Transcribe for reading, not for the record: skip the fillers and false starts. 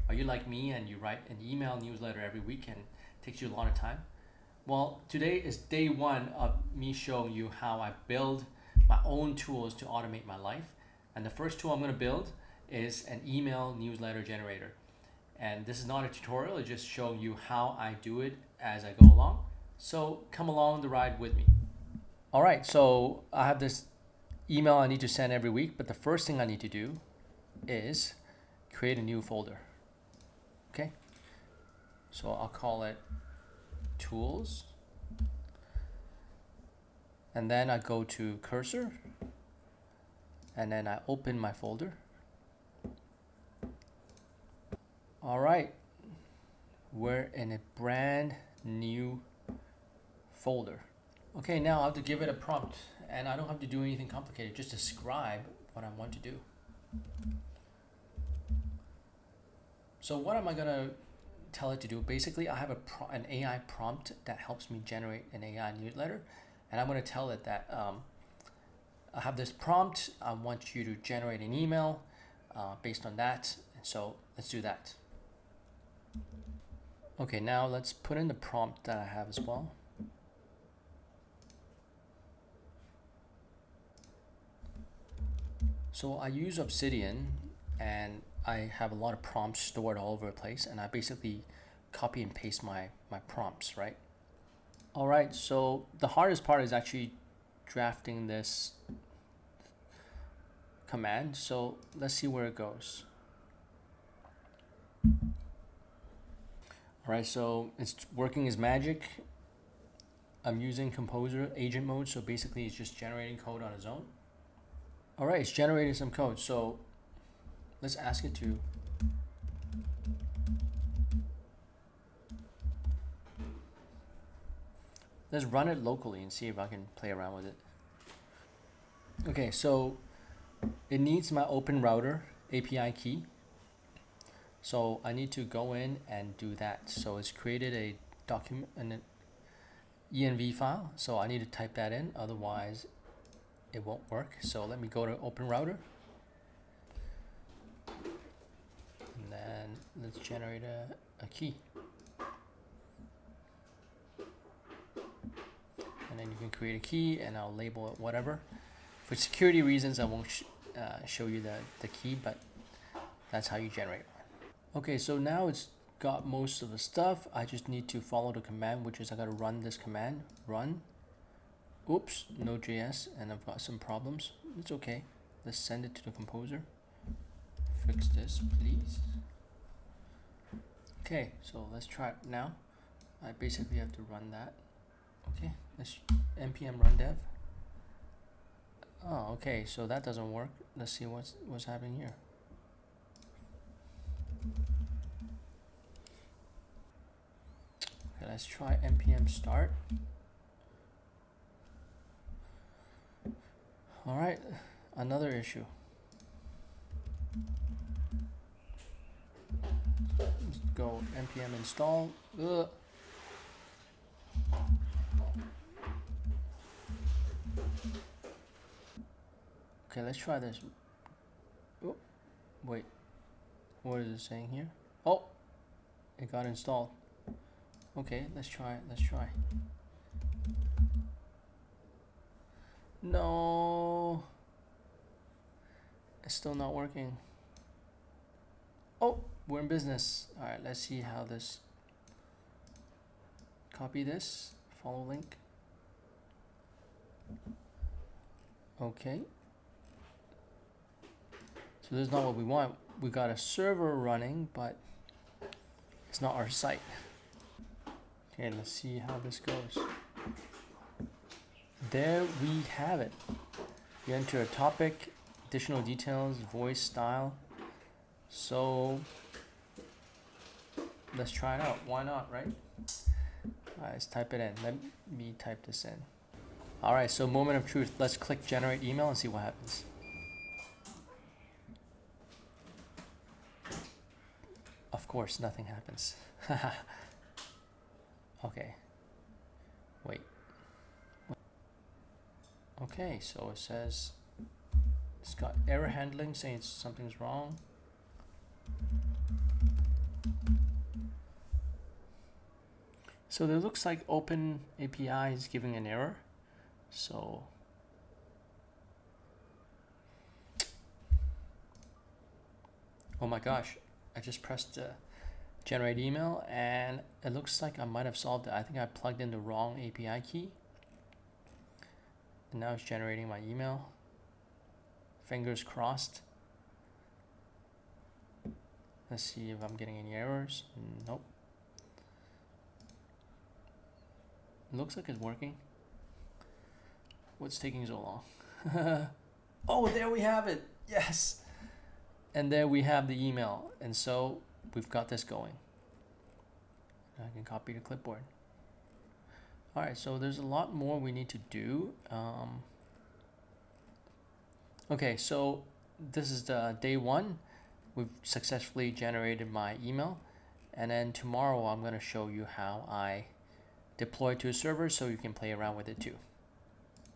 Are you like me and you write an email newsletter every week and it takes you a lot of time? Well, today is day one of me showing you how I build my own tools to automate my life. And the first tool I'm going to build is an email newsletter generator. And this is not a tutorial, it's just showing you how I do it as I go along. So come along the ride with me. All right, so I have this email I need to send every week, but the first thing I need to do is create a new folder. Okay, so I'll call it tools, and then I go to Cursor, and then I open my folder. All right, we're in a brand new folder. Okay, now I have to give it a prompt, and I don't have to do anything complicated, just describe what I want to do. So what am I gonna tell it to do? Basically, I have an AI prompt that helps me generate an AI newsletter, and I'm gonna tell it that I have this prompt, I want you to generate an email based on that, and so let's do that. Okay, now let's put in the prompt that I have as well. So I use Obsidian, and I have a lot of prompts stored all over the place, and I basically copy and paste my prompts, right? All right, so the hardest part is actually drafting this command. So let's see where it goes. All right, so it's working as magic. I'm using Composer agent mode, so basically it's just generating code on its own. All right, it's generating some code, so let's ask it to let's run it locally and see if I can play around with it. Okay, so it needs my open router API key. So I need to go in and do that. So it's created a document, an env file. So I need to type that in, otherwise it won't work. So let me go to open router. And then let's generate a key. And then you can create a key, and I'll label it whatever. For security reasons, I won't show you the key, but that's how you generate one. Okay, so now it's got most of the stuff. I just need to follow the command, which is I gotta run this command, run. Oops, Node.js, and I've got some problems. It's okay. Let's send it to the composer. Fix this, please. Okay, so let's try it now. I basically have to run that. Okay, let's npm run dev. Oh, okay, so that doesn't work. Let's see what's happening here. Okay, let's try npm start. All right, another issue. Let's go npm install. Ugh. Okay, let's try this. Oh, wait, what is it saying here? Oh, it got installed. Okay, let's try it. Let's try. No, it's still not working. Oh, we're in business. All right, let's see how this. Copy this, follow link. Okay. So this is not what we want. We got a server running, but it's not our site. Okay, let's see how this goes. There we have it. You enter a topic, additional details, voice, style. So let's try it out. Why not, right? All right, let's type it in. Let me type this in. All right, so moment of truth. Let's click generate email and see what happens. Of course, nothing happens. Okay. Wait. Okay, so it says it's got error handling saying something's wrong. So it looks like OpenAI is giving an error. So oh my gosh, I just pressed generate email and it looks like I might have solved it. I think I plugged in the wrong API key. And now it's generating my email. Fingers crossed. Let's see if I'm getting any errors. Nope. Looks like it's working. What's taking so long? Oh, there we have it. Yes. And there we have the email. And so we've got this going. I can copy the clipboard. All right, so there's a lot more we need to do. Okay, so this is the day one. We've successfully generated my email. And then tomorrow I'm going to show you how I deploy to a server so you can play around with it too.